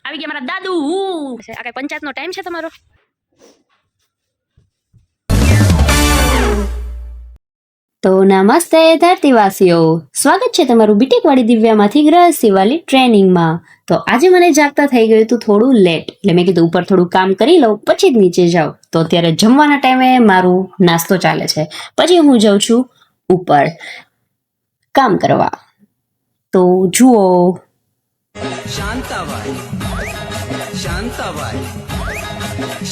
આવી ગયા મારા દાદુ આ કઈ પંચાયતનો ટાઈમ છે તમારો? તો નમસ્તે ધરતીવાસીઓ, સ્વાગત છે તમારું બીટેકવાળી દિવ્યામાંથી ગ્રહસ્થિવાળી ટ્રેનિંગમાં. તો આજે મને જાગતા થઈ ગયું હતું થોડું લેટ, એટલે મેં કીધું ઉપર થોડું કામ કરી લઉં પછી જ નીચે જાઉં. તો અત્યારે જમવાના ટાઈમે મારું નાસ્તો ચાલે છે, પછી હું જાઉં છું ઉપર કામ કરવા. તો જુઓ, શાંતાબાઈ શાંતાબાઈ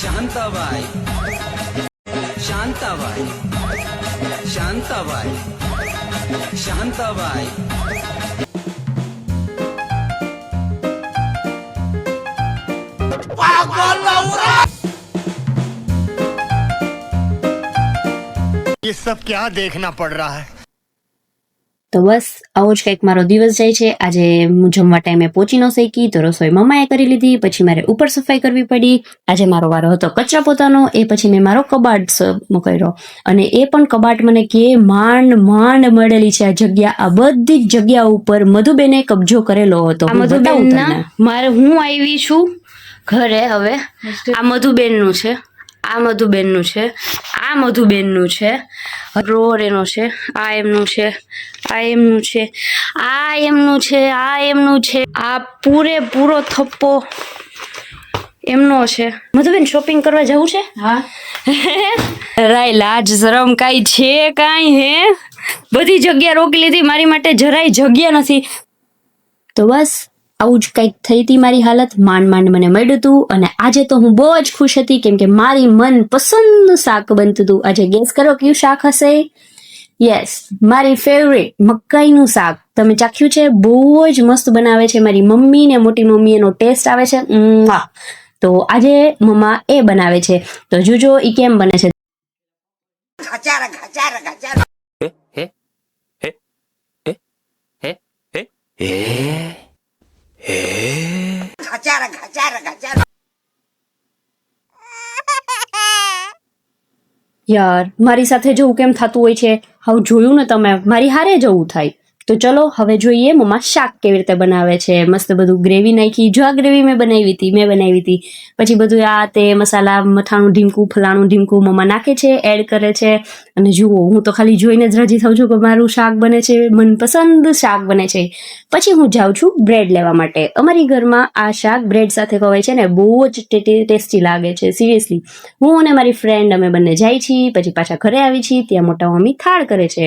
શાંતાબાઈ શાંતાબાઈ શાંતાબાઈ શાંતાબાઈ ये सब क्या देखना पड़ रहा है? તો બસ આવો જ કંઈક મારો દિવસ જાય છે. આજે હું જમવા ટાઈમે પહોંચી ન શકી, તો રસોઈ મમ્માએ કરી લીધી, પછી મારે ઉપર સફાઈ કરવી પડી. આજે મારો વારો હતો કચરા પોતાનો, એ પછી મેં મારો કબાટ કર્યો, અને એ પણ કબાટ મને કે માંડ મળેલી છે આ જગ્યા. આ બધી જ જગ્યા ઉપર મધુબેને કબજો કરેલો હતો. મારે હું આવી છું ઘરે. હવે આ મધુબેનનું છે, આ મધુબેનનું છે, આ મધુબેનનું છે, રોર એનો છે, આ એમનું છે, આ એમનું છે, આ એમનું છે, આ એમનું છે, આ પૂરેપૂરો થપ્પો એમનો છે. મધુબેન શોપિંગ કરવા જવું છે? હા. જરાય લાજ શરમ કાંઈ છે કાંઈ? હે, બધી જગ્યા રોકી લીધી, મારી માટે જરાય જગ્યા નથી. તો બસ આવું જ કંઈક થઈ હતી મારી હાલત. માંડ મને મળ્યું હતું, અને આજે તો હું બહુ જ ખુશ હતી કેમ કે મારી મનપસંદ શાક બનતું હતું. આજે ગેસ કરો કયું શાક હશે? યસ, મારી ફેવરેટ મકાઈનું શાક. તમે ચાખ્યું છે? બહુ જ મસ્ત બનાવે છે મારી મમ્મી ને મોટી મમ્મી. એનો ટેસ્ટ આવે છે. તો આજે મમ્મા એ બનાવે છે, તો જોજો એ કેમ બને છે. યાર, મારી સાથે જવું કેમ થતું હોય છે? હવે જોયું ને તમે, મારી હારે જવું થાય. તો ચલો હવે જોઈએ મમ્મા શાક કેવી રીતે બનાવે છે. મસ્ત બધું ગ્રેવી નાખી. જો આ ગ્રેવી મેં બનાવી હતી. પછી બધું આ તે મસાલા, મઠાણું ઢીમકું, ફલાણું ઢીમકું મમ્મા નાખે છે, એડ કરે છે. અને જુઓ, હું તો ખાલી જોઈને જ રાજી થાઉં છું કે મારું શાક બને છે, મનપસંદ શાક બને છે. પછી હું જાઉં છું બ્રેડ લેવા માટે. અમારી ઘરમાં આ શાક બ્રેડ સાથે ખવાય છે ને, બહુ જ ટેસ્ટી લાગે છે. સિરિયસલી, હું અને મારી ફ્રેન્ડ અમે બંને જાય છીએ, પછી પાછા ઘરે આવી છીએ. ત્યાં મોટા મમ્મી થાળ કરે છે.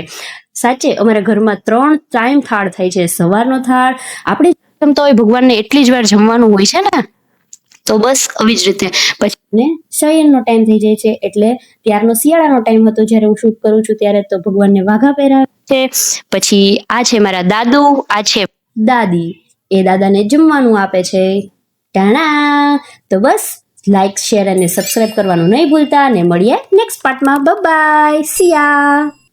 સાચે અમારા ઘરમાં 3 ટાઈમ થાળ થાય છે. સવારનો થાળ આપણે જમતા હોય, ભગવાનને એટલી જ વાર જમવાનું હોય છે ને, તો બસ આવી જ રીતે. પછી શયનનો ટાઈમ થઈ જાય છે, એટલે ત્યારનો શિયાળાનો ટાઈમ હતો જ્યારે હું શૂટ કરું છું ત્યારે, તો ભગવાનને વાઘા પહેરાવે છે. પછી આ છે મારા દાદુ, આ છે દાદી. એ દાદાને જમવાનું આપે છે. ટાણા. તો બસ લાઈક, શેર અને સબસ્ક્રાઇબ કરવાનું નહીં ભૂલતા, અને મળીએ નેક્સ્ટ પાર્ટમાં. By, Siya.